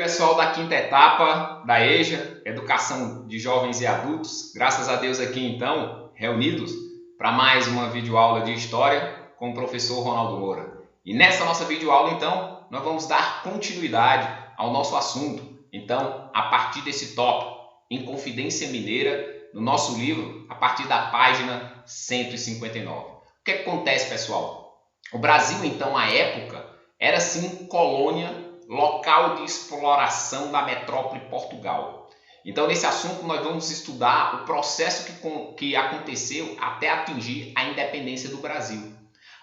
pessoal da quinta etapa da EJA, Educação de Jovens e Adultos. Graças a Deus aqui então, reunidos para mais uma videoaula de História com o professor Ronaldo Moura. E nessa nossa videoaula então, nós vamos dar continuidade ao nosso assunto. Então, a partir desse tópico, Inconfidência Mineira, no nosso livro, a partir da página 159. O que acontece, pessoal? O Brasil então, à época, era sim colônia, local de exploração da metrópole Portugal. Então, nesse assunto, nós vamos estudar o processo que aconteceu até atingir a independência do Brasil.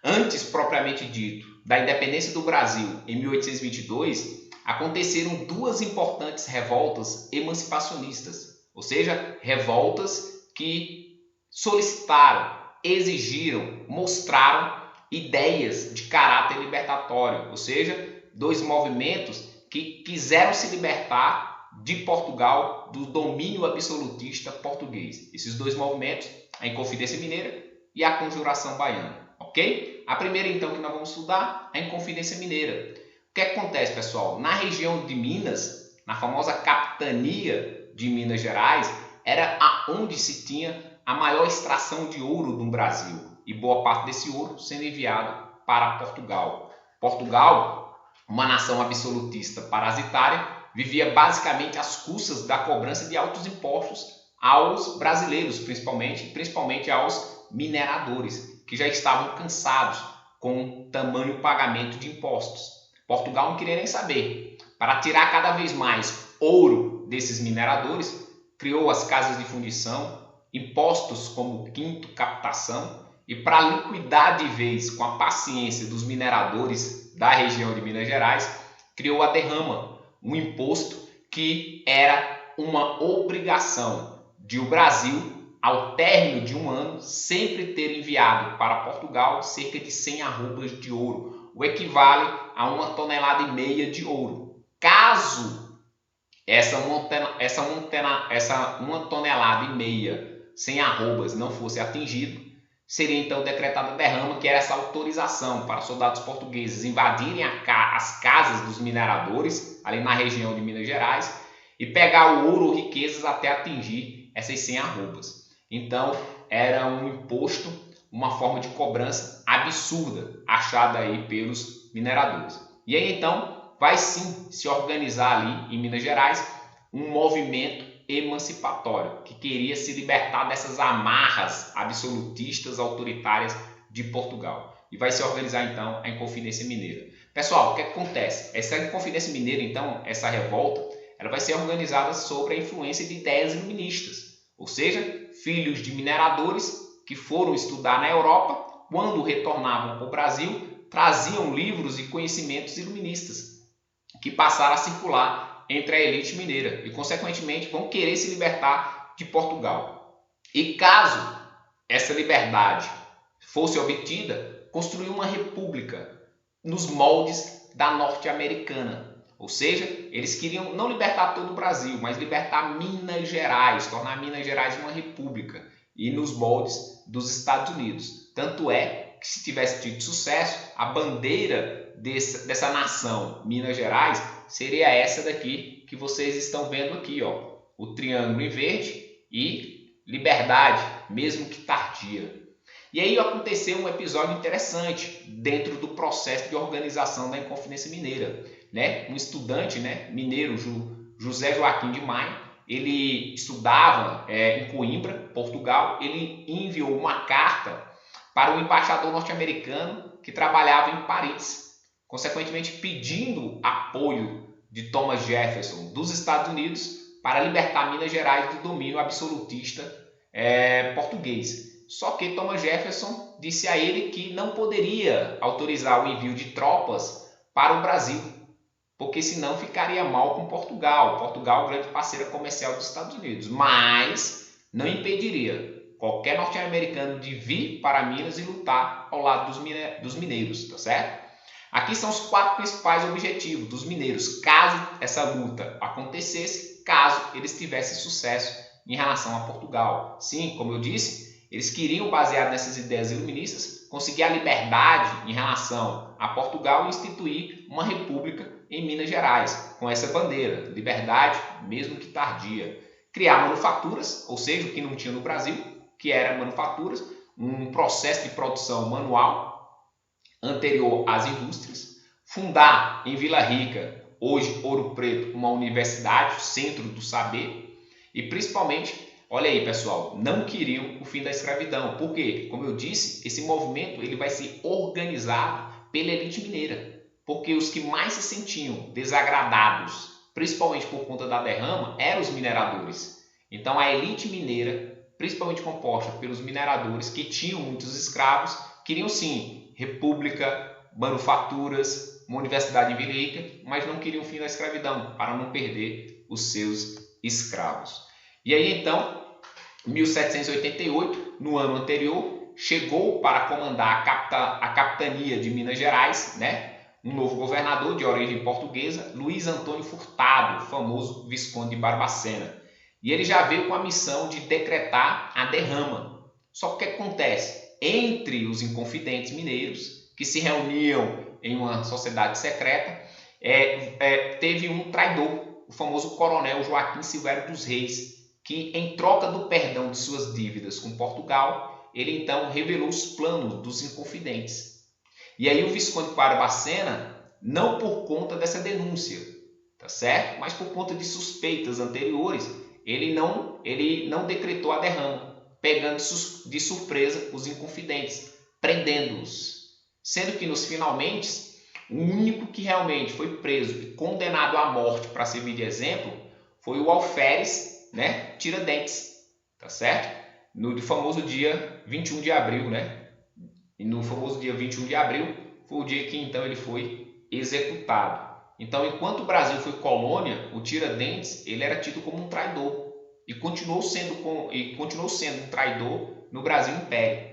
Antes, propriamente dito, da independência do Brasil, em 1822, aconteceram duas importantes revoltas emancipacionistas, ou seja, revoltas que solicitaram, exigiram, mostraram ideias de caráter libertatório, ou seja, dois movimentos que quiseram se libertar de Portugal, do domínio absolutista português. Esses dois movimentos, a Inconfidência Mineira e a Conjuração Baiana, ok? A primeira, então, que nós vamos estudar, a Inconfidência Mineira. O que acontece, pessoal? Na região de Minas, na famosa capitania de Minas Gerais, era onde se tinha a maior extração de ouro do Brasil. E boa parte desse ouro sendo enviado para Portugal. Portugal, uma nação absolutista parasitária, vivia basicamente às custas da cobrança de altos impostos aos brasileiros, principalmente aos mineradores, que já estavam cansados com o tamanho pagamento de impostos. Portugal não queria nem saber. Para tirar cada vez mais ouro desses mineradores, criou as casas de fundição, impostos como quinto captação, e para liquidar de vez com a paciência dos mineradores da região de Minas Gerais, criou a derrama, um imposto que era uma obrigação de o Brasil, ao término de um ano, sempre ter enviado para Portugal cerca de 100 arrobas de ouro, o equivale a 1,5 toneladas de ouro. Caso essa 1,5 toneladas sem arrobas não fosse atingido, seria então decretada a derrama, que era essa autorização para soldados portugueses invadirem as casas dos mineradores, ali na região de Minas Gerais, e pegar o ouro ou riquezas até atingir essas 100 arrobas. Então, era um imposto, uma forma de cobrança absurda, achada aí pelos mineradores. E aí, então, vai sim se organizar ali em Minas Gerais um movimento emancipatório, que queria se libertar dessas amarras absolutistas, autoritárias de Portugal. E vai se organizar, então, a Inconfidência Mineira. Pessoal, o que acontece? Essa Inconfidência Mineira, então, essa revolta, ela vai ser organizada sobre a influência de ideias iluministas, ou seja, filhos de mineradores que foram estudar na Europa, quando retornavam para o Brasil, traziam livros e conhecimentos iluministas, que passaram a circular entre a elite mineira e, consequentemente, vão querer se libertar de Portugal. E caso essa liberdade fosse obtida, construir uma república nos moldes da norte-americana. Ou seja, eles queriam não libertar todo o Brasil, mas libertar Minas Gerais, tornar Minas Gerais uma república e nos moldes dos Estados Unidos. Tanto é que, se tivesse tido sucesso, a bandeira dessa nação, Minas Gerais, seria essa daqui que vocês estão vendo aqui, ó, o triângulo em verde e liberdade, mesmo que tardia. E aí aconteceu um episódio interessante dentro do processo de organização da Inconfidência Mineira, né? Um estudante, né, mineiro, José Joaquim de Maia, ele estudava em Coimbra, Portugal. Ele enviou uma carta para o embaixador norte-americano que trabalhava em Paris, consequentemente pedindo apoio de Thomas Jefferson dos Estados Unidos para libertar Minas Gerais do domínio absolutista português. Só que Thomas Jefferson disse a ele que não poderia autorizar o envio de tropas para o Brasil, porque senão ficaria mal com Portugal. Portugal, grande parceira comercial dos Estados Unidos, mas não impediria qualquer norte-americano de vir para Minas e lutar ao lado dos mineiros, tá certo? Aqui são os 4 principais objetivos dos mineiros, caso essa luta acontecesse, caso eles tivessem sucesso em relação a Portugal. Sim, como eu disse, eles queriam, baseado nessas ideias iluministas, conseguir a liberdade em relação a Portugal e instituir uma república em Minas Gerais, com essa bandeira, liberdade, mesmo que tardia. Criar manufaturas, ou seja, o que não tinha no Brasil, que era manufaturas, um processo de produção manual anterior às indústrias. Fundar em Vila Rica, hoje Ouro Preto, uma universidade, centro do saber. E principalmente, olha aí pessoal, não queriam o fim da escravidão. Por quê? Como eu disse, esse movimento ele vai ser organizado pela elite mineira. Porque os que mais se sentiam desagradados, principalmente por conta da derrama, eram os mineradores. Então a elite mineira, principalmente composta pelos mineradores que tinham muitos escravos, queriam sim república, manufaturas, uma universidade em Vila Rica, mas não queriam o fim da escravidão, para não perder os seus escravos. E aí então, 1788, no ano anterior, chegou para comandar a capitania de Minas Gerais, né? Um novo governador de origem portuguesa, Luiz Antônio Furtado, famoso Visconde de Barbacena. E ele já veio com a missão de decretar a derrama. Só que o que acontece? Entre os inconfidentes mineiros, que se reuniam em uma sociedade secreta, teve um traidor, o famoso coronel Joaquim Silvério dos Reis, que em troca do perdão de suas dívidas com Portugal, ele então revelou os planos dos inconfidentes. E aí o Visconde de Barbacena, não por conta dessa denúncia, tá certo? Mas por conta de suspeitas anteriores, ele não decretou a derrama, pegando de surpresa os inconfidentes, prendendo-os. Sendo que nos finalmente, o único que realmente foi preso e condenado à morte para servir de exemplo foi o alferes, né, Tiradentes, tá certo? No famoso dia 21 de abril, né? E no famoso dia 21 de abril foi o dia que então ele foi executado. Então, enquanto o Brasil foi colônia, o Tiradentes ele era tido como um traidor e continuou sendo um traidor no Brasil Império.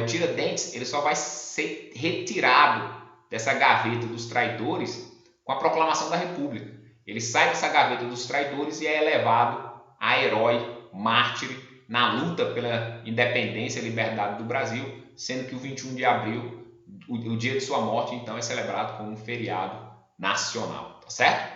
O Tiradentes ele só vai ser retirado dessa gaveta dos traidores com a proclamação da República. Ele sai dessa gaveta dos traidores e é elevado a herói, mártir na luta pela independência e liberdade do Brasil, sendo que o 21 de abril, o dia de sua morte, então é celebrado como um feriado nacional, tá certo?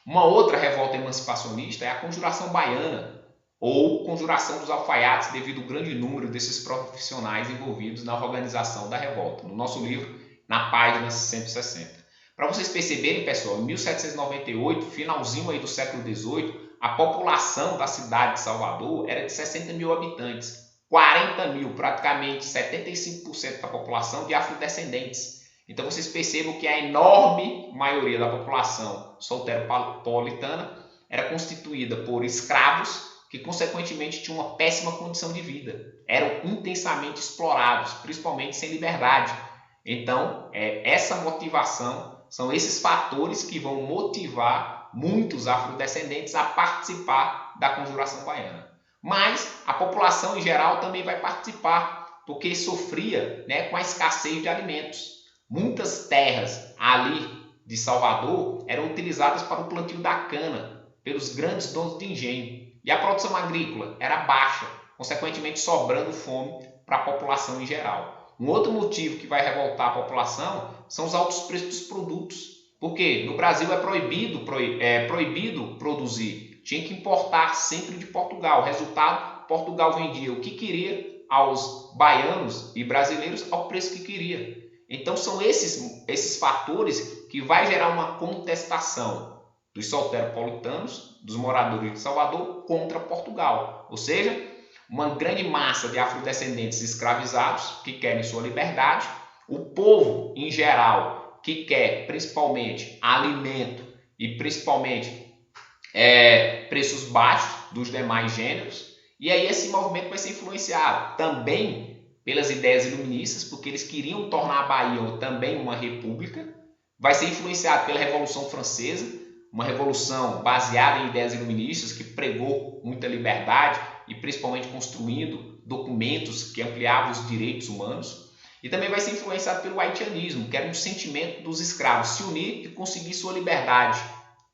Uma outra revolta emancipacionista é a Conjuração Baiana, ou Conjuração dos Alfaiates, devido ao grande número desses profissionais envolvidos na organização da revolta. No nosso livro, na página 160. Para vocês perceberem, pessoal, em 1798, finalzinho aí do século XVIII, a população da cidade de Salvador era de 60 mil habitantes. 40 mil, praticamente 75% da população de afrodescendentes. Então vocês percebam que a enorme maioria da população soteropolitana era constituída por escravos que consequentemente tinham uma péssima condição de vida. Eram intensamente explorados, principalmente sem liberdade. Então, essa motivação, são esses fatores que vão motivar muitos afrodescendentes a participar da Conjuração Baiana. Mas a população em geral também vai participar, porque sofria, né, com a escassez de alimentos. Muitas terras ali de Salvador eram utilizadas para o plantio da cana pelos grandes donos de engenho. E a produção agrícola era baixa, consequentemente sobrando fome para a população em geral. Um outro motivo que vai revoltar a população são os altos preços dos produtos. Porque no Brasil é proibido produzir. Tinha que importar sempre de Portugal. Resultado, Portugal vendia o que queria aos baianos e brasileiros ao preço que queria. Então são esses fatores que vai gerar uma contestação dos soteropolitanos, dos moradores de Salvador, contra Portugal. Ou seja, uma grande massa de afrodescendentes escravizados que querem sua liberdade, o povo em geral que quer principalmente alimento e principalmente preços baixos dos demais gêneros. E aí esse movimento vai ser influenciado também pelas ideias iluministas, porque eles queriam tornar a Bahia também uma república. Vai ser influenciado pela Revolução Francesa, uma revolução baseada em ideias iluministas que pregou muita liberdade e principalmente construindo documentos que ampliavam os direitos humanos. E também vai ser influenciado pelo haitianismo, que era um sentimento dos escravos se unir e conseguir sua liberdade,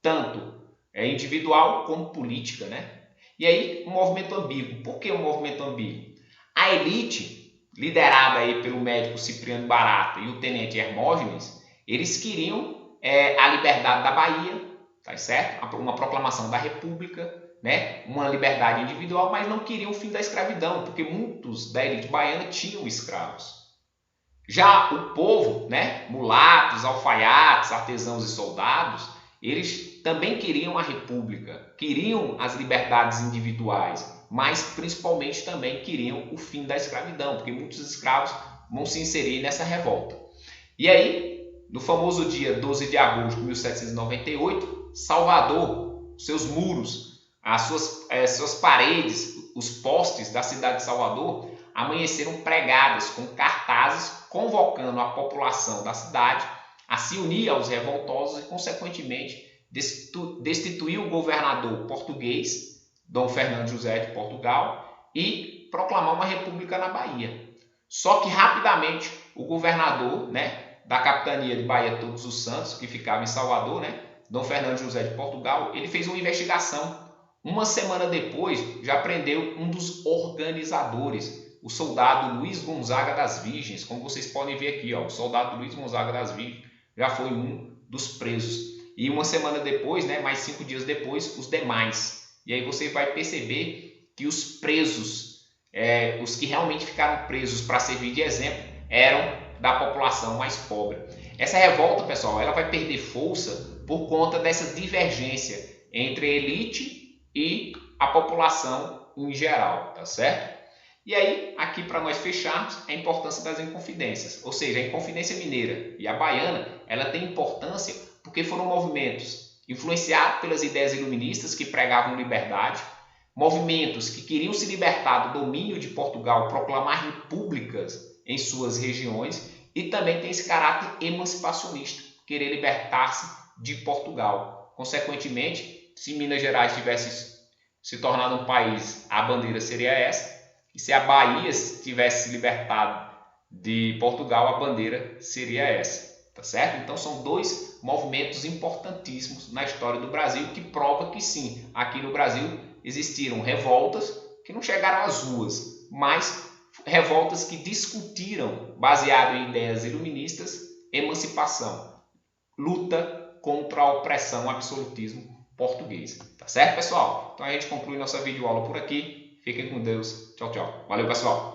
tanto individual como política, né? E aí, um movimento ambíguo. Por que um movimento ambíguo? A elite, liderada aí pelo médico Cipriano Barata e o tenente Hermógenes, eles queriam a liberdade da Bahia, tá certo? Uma proclamação da República, né? Uma liberdade individual, mas não queriam o fim da escravidão, porque muitos da elite baiana tinham escravos. Já o povo, né? Mulatos, alfaiates, artesãos e soldados, eles também queriam a República, queriam as liberdades individuais, mas principalmente também queriam o fim da escravidão, porque muitos escravos vão se inserir nessa revolta. E aí, no famoso dia 12 de agosto de 1798, Salvador, seus muros, as suas paredes, os postes da cidade de Salvador amanheceram pregadas com cartazes convocando a população da cidade a se unir aos revoltosos e, consequentemente, destituir o governador português, Dom Fernando José de Portugal, e proclamar uma república na Bahia. Só que, rapidamente, o governador, né, da capitania de Bahia Todos os Santos, que ficava em Salvador, né, Dom Fernando José de Portugal, ele fez uma investigação. Uma semana depois, já prendeu um dos organizadores, o soldado Luiz Gonzaga das Virgens. Como vocês podem ver aqui, ó, o soldado Luiz Gonzaga das Virgens já foi um dos presos. E uma semana depois, né, mais 5 dias depois, os demais. E aí você vai perceber que os presos, os que realmente ficaram presos para servir de exemplo, eram da população mais pobre. Essa revolta, pessoal, ela vai perder força por conta dessa divergência entre a elite e a população em geral, tá certo? E aí, aqui para nós fecharmos, a importância das Inconfidências. Ou seja, a Inconfidência Mineira e a Baiana, ela tem importância porque foram movimentos influenciados pelas ideias iluministas que pregavam liberdade, movimentos que queriam se libertar do domínio de Portugal, proclamar repúblicas em suas regiões, e também tem esse caráter emancipacionista, querer libertar-se de Portugal. Consequentemente, se Minas Gerais tivesse se tornado um país, a bandeira seria essa. E se a Bahia tivesse se libertado de Portugal, a bandeira seria essa, tá certo? Então são dois movimentos importantíssimos na história do Brasil que prova que sim, aqui no Brasil existiram revoltas que não chegaram às ruas, mas revoltas que discutiram, baseado em ideias iluministas, emancipação, luta contra a opressão, absolutismo português, tá certo, pessoal? Então a gente conclui nossa videoaula por aqui. Fiquem com Deus. Tchau, tchau. Valeu, pessoal.